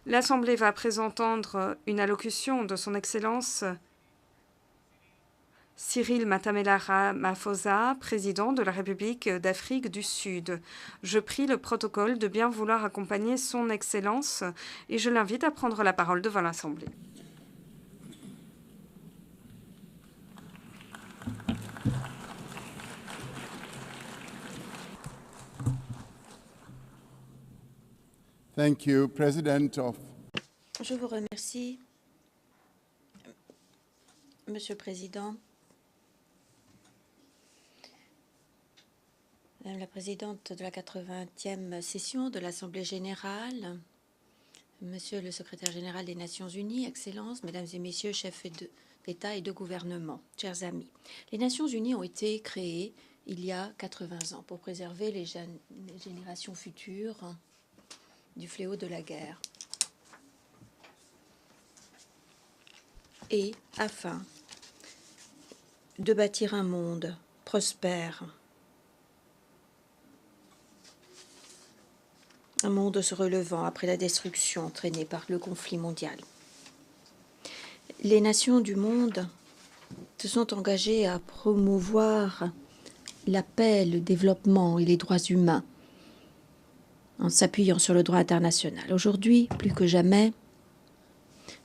L'Assemblée va à présent entendre une allocution de son Excellence Cyril Matamela Ramaphosa, président de la République d'Afrique du Sud. Je prie le protocole de bien vouloir accompagner son Excellence et je l'invite à prendre la parole devant l'Assemblée. Thank you, President of. Je vous remercie, Monsieur le Président, Madame la Présidente de la 80e session de l'Assemblée générale, Monsieur le Secrétaire général des Nations unies, Excellences, Mesdames et Messieurs, chefs d'État et de gouvernement, chers amis. Les Nations unies ont été créées il y a 80 ans pour préserver les générations futures du fléau de la guerre et afin de bâtir un monde prospère, un monde se relevant après la destruction entraînée par le conflit mondial. Les nations du monde se sont engagées à promouvoir la paix, le développement et les droits humains en s'appuyant sur le droit international. Aujourd'hui, plus que jamais,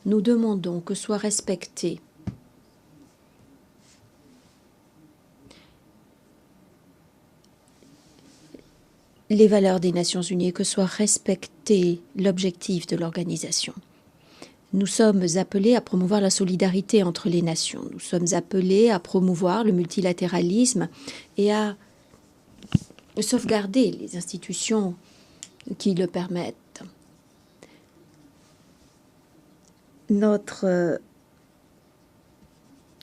nous demandons que soient respectées les valeurs des Nations unies et que soit respecté l'objectif de l'organisation. Nous sommes appelés à promouvoir la solidarité entre les nations. Nous sommes appelés à promouvoir le multilatéralisme et à sauvegarder les institutions qui le permettent. Notre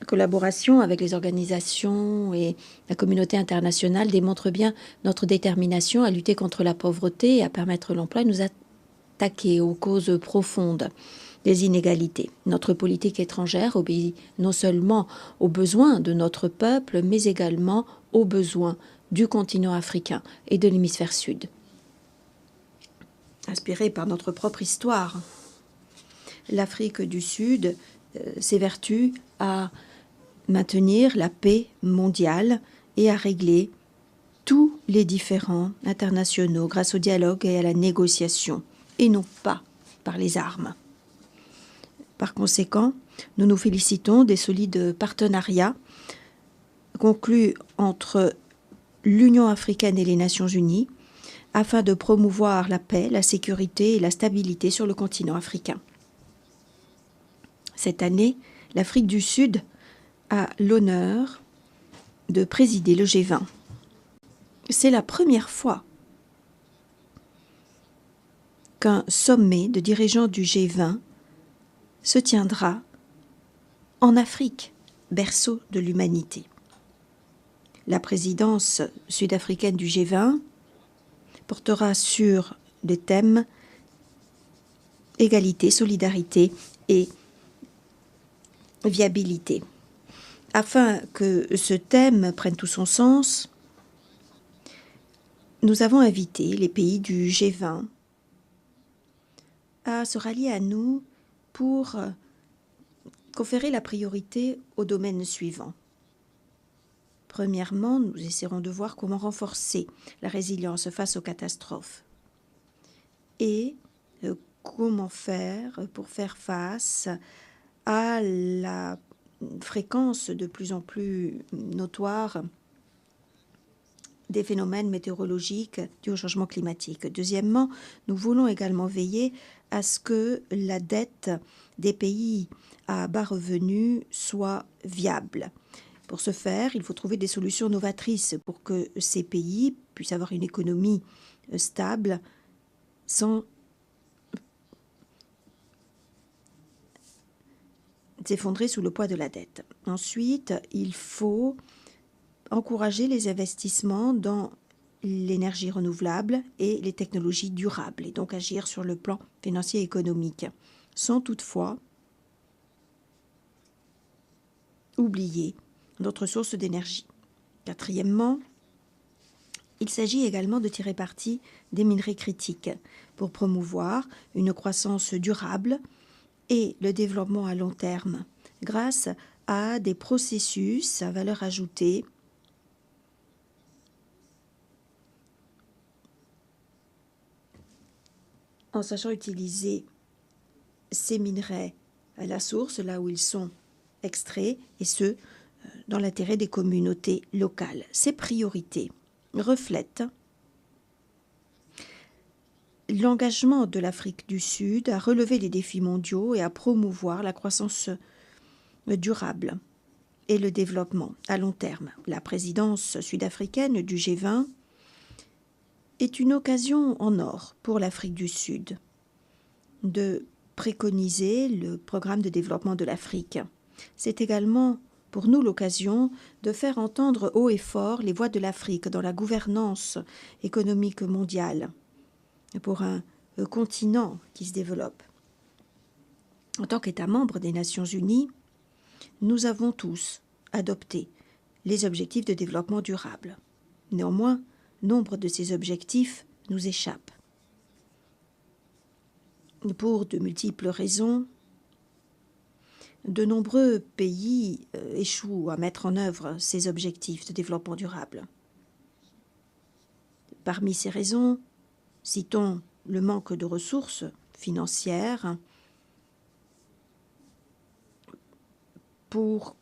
collaboration avec les organisations et la communauté internationale démontre bien notre détermination à lutter contre la pauvreté et à permettre l'emploi et nous attaquer aux causes profondes des inégalités. Notre politique étrangère obéit non seulement aux besoins de notre peuple, mais également aux besoins du continent africain et de l'hémisphère sud. Inspirée par notre propre histoire, l'Afrique du Sud s'évertue à maintenir la paix mondiale et à régler tous les différends internationaux grâce au dialogue et à la négociation, et non pas par les armes. Par conséquent, nous nous félicitons des solides partenariats conclus entre l'Union africaine et les Nations unies afin de promouvoir la paix, la sécurité et la stabilité sur le continent africain. Cette année, l'Afrique du Sud a l'honneur de présider le G20. C'est la première fois qu'un sommet de dirigeants du G20 se tiendra en Afrique, berceau de l'humanité. La présidence sud-africaine du G20 portera sur des thèmes égalité, solidarité et viabilité. Afin que ce thème prenne tout son sens, nous avons invité les pays du G20 à se rallier à nous pour conférer la priorité aux domaines suivants. Premièrement, nous essaierons de voir comment renforcer la résilience face aux catastrophes et comment faire pour faire face à la fréquence de plus en plus notoire des phénomènes météorologiques dus au changement climatique. Deuxièmement, nous voulons également veiller à ce que la dette des pays à bas revenus soit viable. Pour ce faire, il faut trouver des solutions novatrices pour que ces pays puissent avoir une économie stable sans s'effondrer sous le poids de la dette. Ensuite, il faut encourager les investissements dans l'énergie renouvelable et les technologies durables, et donc agir sur le plan financier et économique, sans toutefois oublier d'autres sources d'énergie. Quatrièmement, Il s'agit également de tirer parti des minerais critiques pour promouvoir une croissance durable et le développement à long terme grâce à des processus à valeur ajoutée en sachant utiliser ces minerais à la source, là où ils sont extraits, et ce, dans l'intérêt des communautés locales. Ces priorités reflètent l'engagement de l'Afrique du Sud à relever les défis mondiaux et à promouvoir la croissance durable et le développement à long terme. La présidence sud-africaine du G20 est une occasion en or pour l'Afrique du Sud de préconiser le programme de développement de l'Afrique. C'est également pour nous l'occasion de faire entendre haut et fort les voix de l'Afrique dans la gouvernance économique mondiale pour un continent qui se développe. En tant qu'État membre des Nations Unies, nous avons tous adopté les objectifs de développement durable. Néanmoins, nombre de ces objectifs nous échappent. Pour de multiples raisons, de nombreux pays échouent à mettre en œuvre ces objectifs de développement durable. Parmi ces raisons, citons le manque de ressources financières pour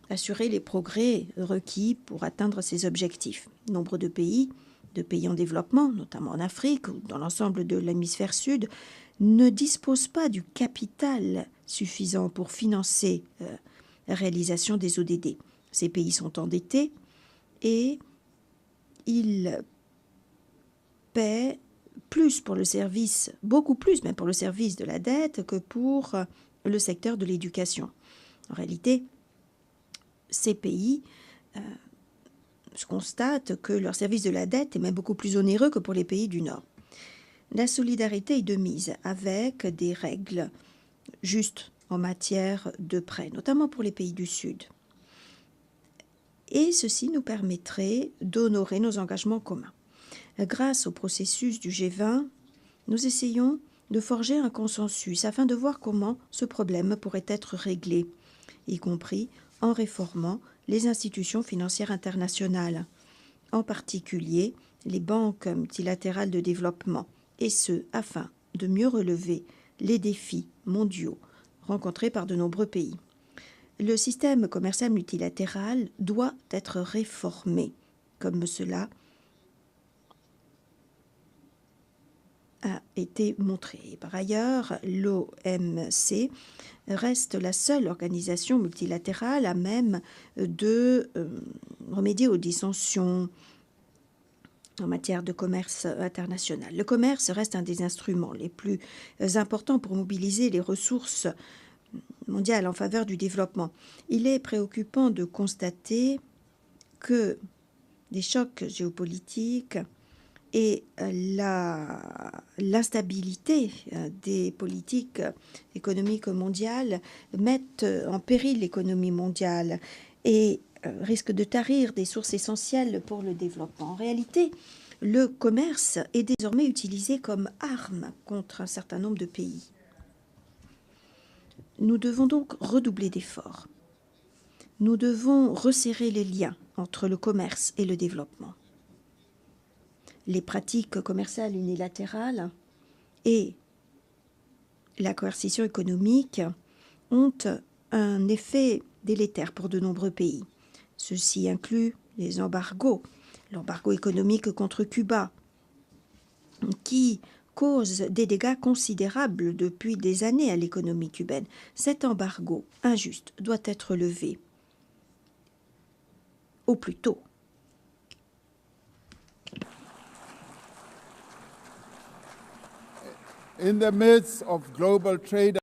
assurer les progrès requis pour atteindre ces objectifs. Nombre de pays en développement, notamment en Afrique ou dans l'ensemble de l'hémisphère sud, ne disposent pas du capital suffisant pour financer la réalisation des ODD. Ces pays sont endettés et ils paient plus pour le service, beaucoup plus même pour le service de la dette que pour le secteur de l'éducation. En réalité, ces pays constatent que leur service de la dette est même beaucoup plus onéreux que pour les pays du Nord. La solidarité est de mise avec des règles justes en matière de prêts, notamment pour les pays du Sud. Et ceci nous permettrait d'honorer nos engagements communs. Grâce au processus du G20, nous essayons de forger un consensus afin de voir comment ce problème pourrait être réglé, y compris en réformant les institutions financières internationales, en particulier les banques multilatérales de développement, et ce, afin de mieux relever les défis mondiaux rencontrés par de nombreux pays. Le système commercial multilatéral doit être réformé, comme cela a été montré. Par ailleurs, l'OMC reste la seule organisation multilatérale à même de remédier aux dissensions en matière de commerce international. Le commerce reste un des instruments les plus importants pour mobiliser les ressources mondiales en faveur du développement. Il est préoccupant de constater que des chocs géopolitiques et l'instabilité des politiques économiques mondiales mettent en péril l'économie mondiale et risquent de tarir des sources essentielles pour le développement. En réalité, le commerce est désormais utilisé comme arme contre un certain nombre de pays. Nous devons donc redoubler d'efforts. Nous devons resserrer les liens entre le commerce et le développement. Les pratiques commerciales unilatérales et la coercition économique ont un effet délétère pour de nombreux pays. Ceci inclut les embargos, l'embargo économique contre Cuba, qui cause des dégâts considérables depuis des années à l'économie cubaine. Cet embargo injuste doit être levé au plus tôt. In the midst of global trade,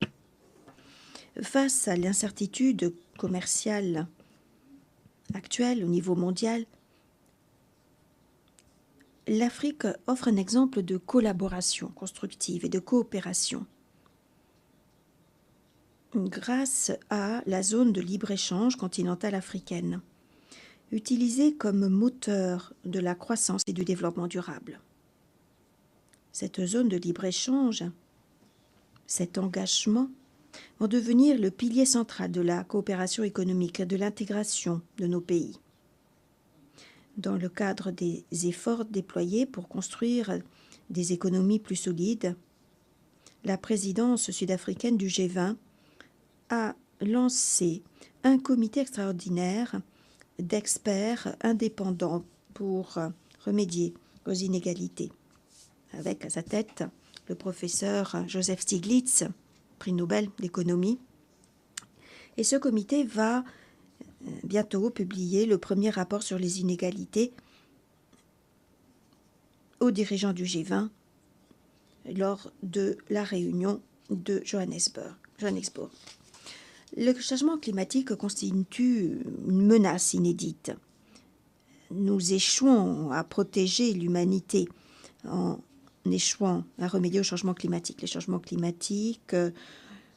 face à l'incertitude commerciale actuelle au niveau mondial, l'Afrique offre un exemple de collaboration constructive et de coopération grâce à la zone de libre-échange continentale africaine. utilisée comme moteur de la croissance et du développement durable. Cette zone de libre-échange, cet engagement, vont devenir le pilier central de la coopération économique, de l'intégration de nos pays. Dans le cadre des efforts déployés pour construire des économies plus solides, la présidence sud-africaine du G20 a lancé un comité extraordinaire d'experts indépendants pour remédier aux inégalités, avec à sa tête le professeur Joseph Stiglitz, prix Nobel d'économie. Et ce comité va bientôt publier le premier rapport sur les inégalités aux dirigeants du G20 lors de la réunion de Johannesburg. Le changement climatique constitue une menace inédite. Nous échouons à protéger l'humanité en échouant à remédier au changement climatique. Les changements climatiques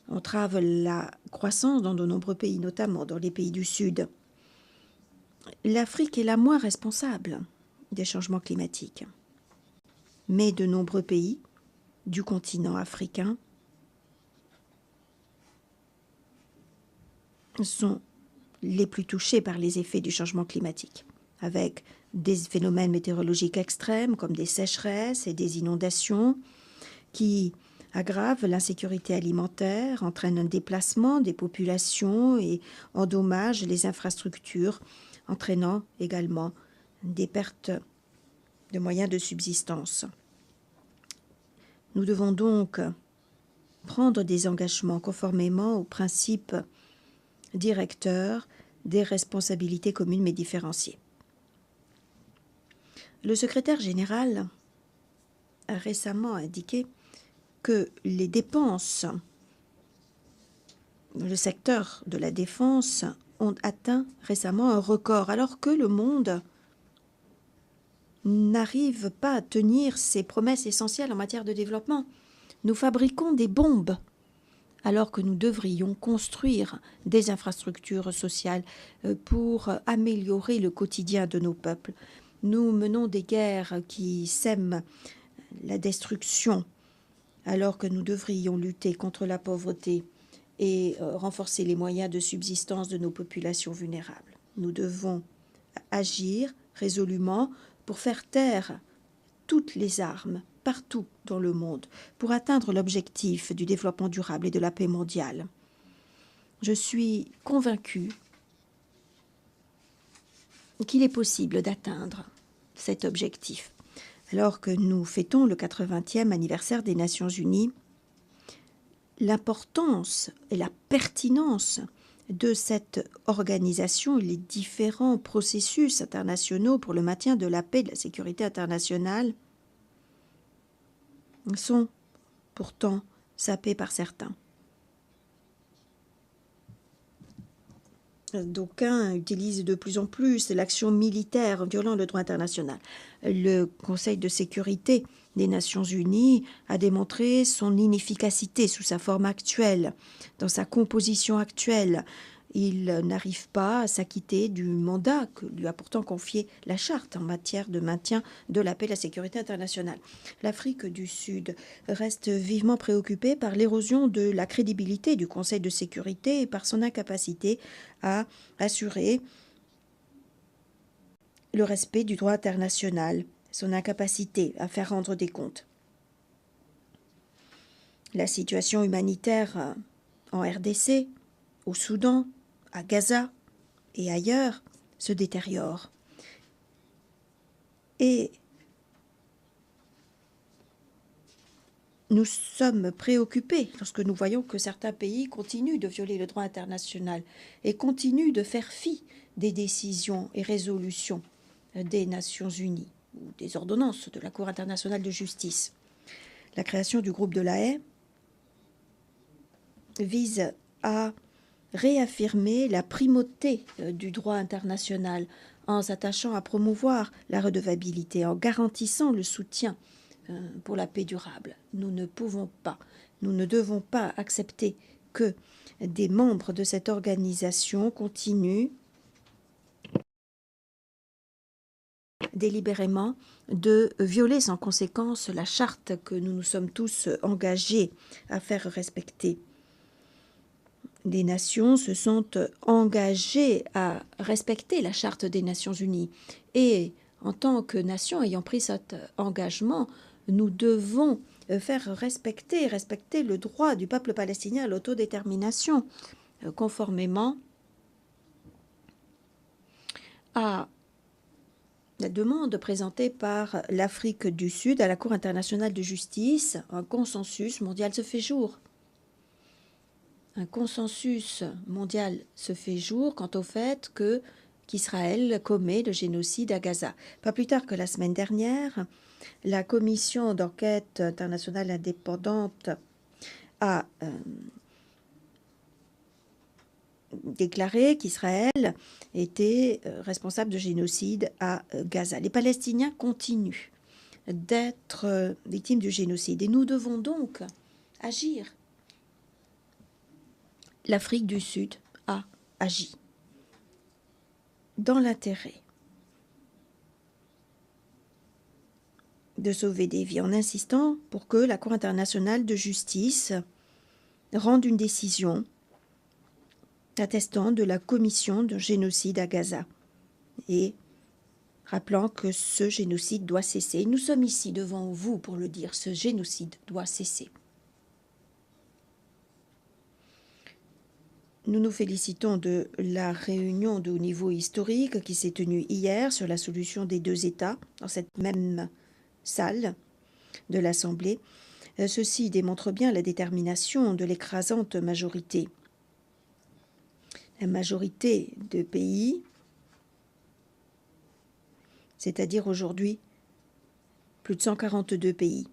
entravent la croissance dans de nombreux pays, notamment dans les pays du Sud. L'Afrique est la moins responsable des changements climatiques. Mais de nombreux pays du continent africain sont les plus touchés par les effets du changement climatique, avec des phénomènes météorologiques extrêmes comme des sécheresses et des inondations qui aggravent l'insécurité alimentaire, entraînent un déplacement des populations et endommagent les infrastructures, entraînant également des pertes de moyens de subsistance. Nous devons donc prendre des engagements conformément aux principes directeurs des responsabilités communes mais différenciées. Le secrétaire général a récemment indiqué que les dépenses dans le secteur de la défense ont atteint récemment un record, alors que le monde n'arrive pas à tenir ses promesses essentielles en matière de développement. Nous fabriquons des bombes, alors que nous devrions construire des infrastructures sociales pour améliorer le quotidien de nos peuples. Nous menons des guerres qui sèment la destruction, alors que nous devrions lutter contre la pauvreté et renforcer les moyens de subsistance de nos populations vulnérables. Nous devons agir résolument pour faire taire toutes les armes partout dans le monde pour atteindre l'objectif du développement durable et de la paix mondiale. Je suis convaincue qu'il est possible d'atteindre cet objectif. Alors que nous fêtons le 80e anniversaire des Nations Unies, l'importance et la pertinence de cette organisation et les différents processus internationaux pour le maintien de la paix et de la sécurité internationale sont pourtant sapés par certains. D'aucuns utilisent de plus en plus l'action militaire violant le droit international. Le Conseil de sécurité des Nations Unies a démontré son inefficacité sous sa forme actuelle, dans sa composition actuelle. Il n'arrive pas à s'acquitter du mandat que lui a pourtant confié la Charte en matière de maintien de la paix et de la sécurité internationale. L'Afrique du Sud reste vivement préoccupée par l'érosion de la crédibilité du Conseil de sécurité et par son incapacité à assurer le respect du droit international, son incapacité à faire rendre des comptes. La situation humanitaire en RDC, au Soudan, à Gaza et ailleurs se détériore. Et nous sommes préoccupés lorsque nous voyons que certains pays continuent de violer le droit international et continuent de faire fi des décisions et résolutions des Nations Unies ou des ordonnances de la Cour internationale de justice. La création du groupe de La Haye vise à réaffirmer la primauté du droit international en s'attachant à promouvoir la redevabilité, en garantissant le soutien pour la paix durable. Nous ne pouvons pas, nous ne devons pas accepter que des membres de cette organisation continuent délibérément de violer sans conséquence la charte que nous nous sommes tous engagés à faire respecter. Les nations se sont engagées à respecter la charte des Nations Unies et en tant que nation ayant pris cet engagement, nous devons faire respecter le droit du peuple palestinien à l'autodétermination, conformément à la demande présentée par l'Afrique du Sud à la Cour internationale de justice. Un consensus mondial se fait jour. Un consensus mondial se fait jour quant au fait qu'Israël commet le génocide à Gaza. Pas plus tard que la semaine dernière, la commission d'enquête internationale indépendante a déclaré qu'Israël était responsable de génocide à Gaza. Les Palestiniens continuent d'être victimes du génocide et nous devons donc agir. L'Afrique du Sud a agi dans l'intérêt de sauver des vies en insistant pour que la Cour internationale de justice rende une décision attestant de la commission de génocide à Gaza et rappelant que ce génocide doit cesser. Nous sommes ici devant vous pour le dire, ce génocide doit cesser. Nous nous félicitons de la réunion de haut niveau historique qui s'est tenue hier sur la solution des deux États dans cette même salle de l'Assemblée. Ceci démontre bien la détermination de l'écrasante majorité. La majorité de pays, c'est-à-dire aujourd'hui plus de 142 pays.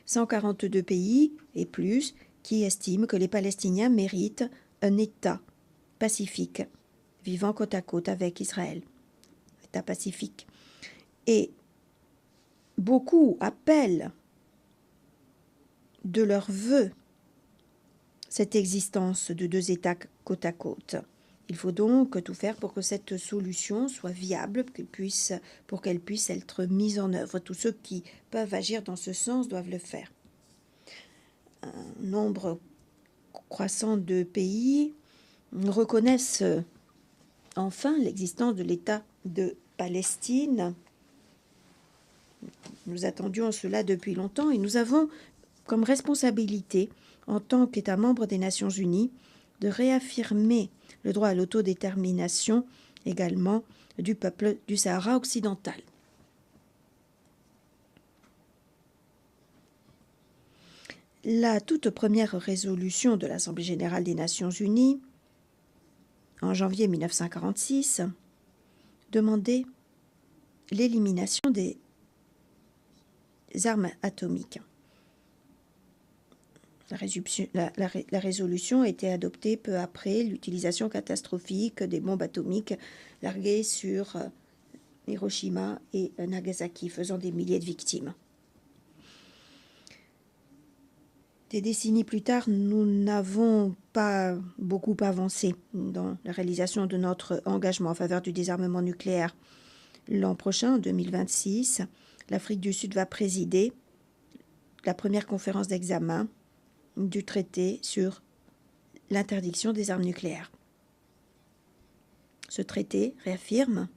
142 pays et plus qui estiment que les Palestiniens méritent un État pacifique, vivant côte à côte avec Israël. État pacifique. Et beaucoup appellent de leur vœu cette existence de deux États côte à côte. Il faut donc tout faire pour que cette solution soit viable, pour qu'elle puisse être mise en œuvre. Tous ceux qui peuvent agir dans ce sens doivent le faire. Un nombre croissant de pays reconnaissent enfin l'existence de l'État de Palestine. Nous attendions cela depuis longtemps et nous avons comme responsabilité, en tant qu'État membre des Nations Unies, de réaffirmer le droit à l'autodétermination également du peuple du Sahara occidental. La toute première résolution de l'Assemblée générale des Nations unies, en janvier 1946, demandait l'élimination des armes atomiques. La résolution a été adoptée peu après l'utilisation catastrophique des bombes atomiques larguées sur Hiroshima et Nagasaki, faisant des milliers de victimes. Des décennies plus tard, nous n'avons pas beaucoup avancé dans la réalisation de notre engagement en faveur du désarmement nucléaire. L'an prochain, en 2026, l'Afrique du Sud va présider la première conférence d'examen du traité sur l'interdiction des armes nucléaires. Ce traité réaffirme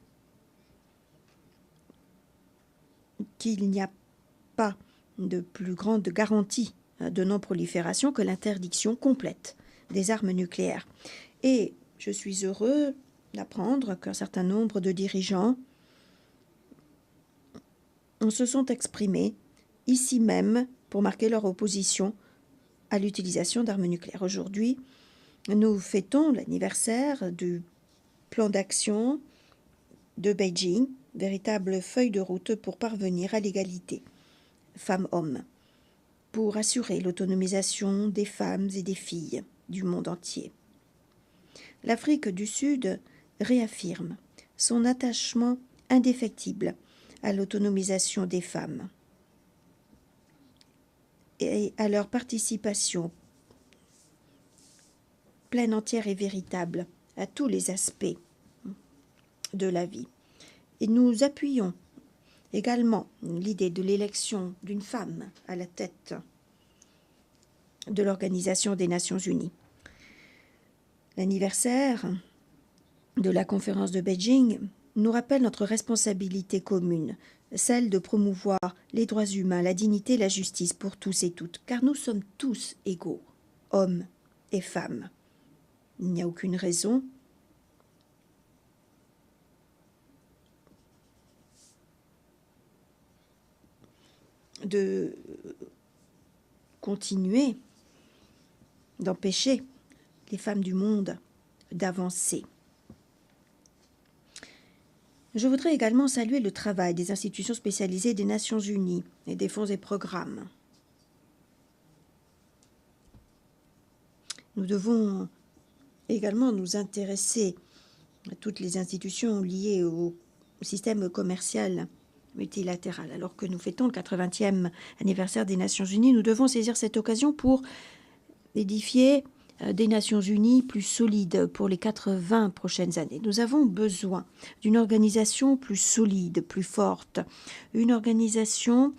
qu'il n'y a pas de plus grande garantie de non-prolifération que l'interdiction complète des armes nucléaires. Et je suis heureux d'apprendre qu'un certain nombre de dirigeants se sont exprimés ici même pour marquer leur opposition à l'utilisation d'armes nucléaires. Aujourd'hui, nous fêtons l'anniversaire du plan d'action de Beijing, véritable feuille de route pour parvenir à l'égalité femmes-hommes, pour assurer l'autonomisation des femmes et des filles du monde entier. L'Afrique du Sud réaffirme son attachement indéfectible à l'autonomisation des femmes et à leur participation pleine, entière et véritable à tous les aspects de la vie. Et nous appuyons également l'idée de l'élection d'une femme à la tête de l'Organisation des Nations Unies. L'anniversaire de la conférence de Beijing nous rappelle notre responsabilité commune, celle de promouvoir les droits humains, la dignité et la justice pour tous et toutes, car nous sommes tous égaux, hommes et femmes. Il n'y a aucune raison de continuer d'empêcher les femmes du monde d'avancer. Je voudrais également saluer le travail des institutions spécialisées des Nations Unies et des fonds et programmes. Nous devons également nous intéresser à toutes les institutions liées au système commercial multilatéral. Alors que nous fêtons le 80e anniversaire des Nations Unies, nous devons saisir cette occasion pour édifier des Nations Unies plus solides pour les 80 prochaines années. Nous avons besoin d'une organisation plus solide, plus forte, une organisation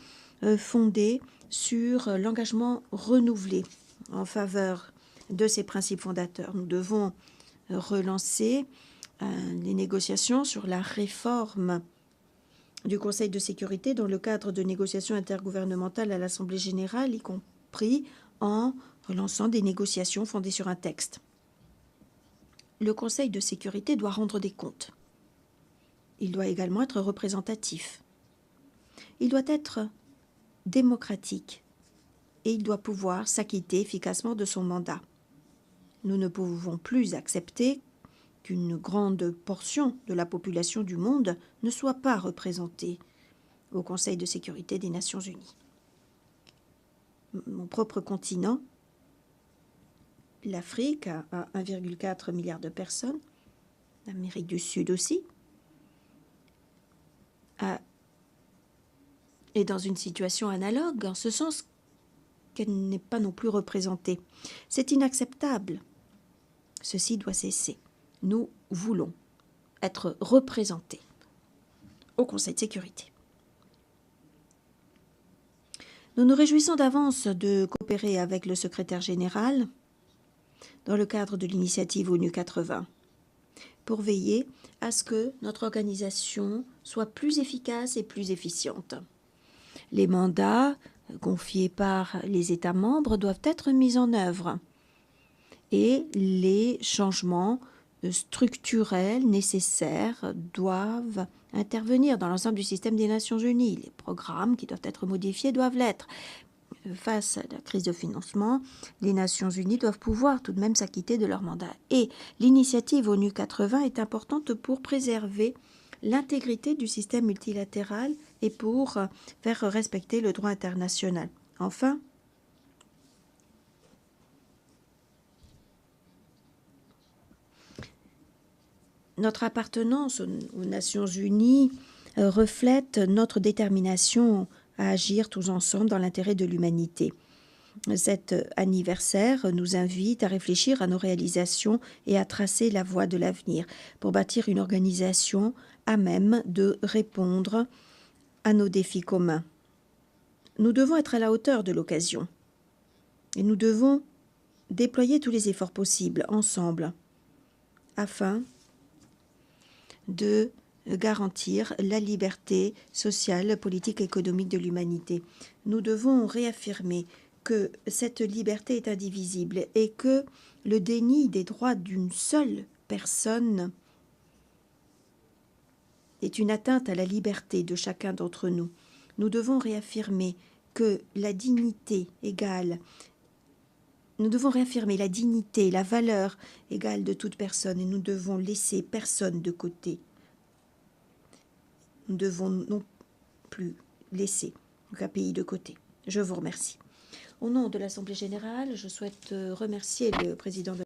fondée sur l'engagement renouvelé en faveur de ces principes fondateurs. Nous devons relancer les négociations sur la réforme du Conseil de sécurité dans le cadre de négociations intergouvernementales à l'Assemblée générale, y compris en relançant des négociations fondées sur un texte. Le Conseil de sécurité doit rendre des comptes. Il doit également être représentatif. Il doit être démocratique et il doit pouvoir s'acquitter efficacement de son mandat. Nous ne pouvons plus accepter qu'une grande portion de la population du monde ne soit pas représentée au Conseil de sécurité des Nations Unies. Mon propre continent, l'Afrique, a 1,4 milliard de personnes, l'Amérique du Sud aussi, est dans une situation analogue, en ce sens qu'elle n'est pas non plus représentée. C'est inacceptable. Ceci doit cesser. Nous voulons être représentés au Conseil de sécurité. Nous nous réjouissons d'avance de coopérer avec le secrétaire général dans le cadre de l'initiative ONU 80 pour veiller à ce que notre organisation soit plus efficace et plus efficiente. Les mandats confiés par les États membres doivent être mis en œuvre et les changements structurels nécessaires doivent intervenir dans l'ensemble du système des Nations Unies. Les programmes qui doivent être modifiés doivent l'être. Face à la crise de financement, les Nations Unies doivent pouvoir tout de même s'acquitter de leur mandat. Et l'initiative ONU 80 est importante pour préserver l'intégrité du système multilatéral et pour faire respecter le droit international. Enfin, notre appartenance aux Nations Unies reflète notre détermination à agir tous ensemble dans l'intérêt de l'humanité. Cet anniversaire nous invite à réfléchir à nos réalisations et à tracer la voie de l'avenir pour bâtir une organisation à même de répondre à nos défis communs. Nous devons être à la hauteur de l'occasion et nous devons déployer tous les efforts possibles ensemble afin de garantir la liberté sociale, politique et économique de l'humanité. Nous devons réaffirmer que cette liberté est indivisible et que le déni des droits d'une seule personne est une atteinte à la liberté de chacun d'entre nous. Nous devons réaffirmer que la dignité égale, nous devons réaffirmer la dignité, la valeur égale de toute personne et nous devons laisser personne de côté. Nous devons non plus laisser aucun pays de côté. Je vous remercie. Au nom de l'Assemblée générale, je souhaite remercier le président de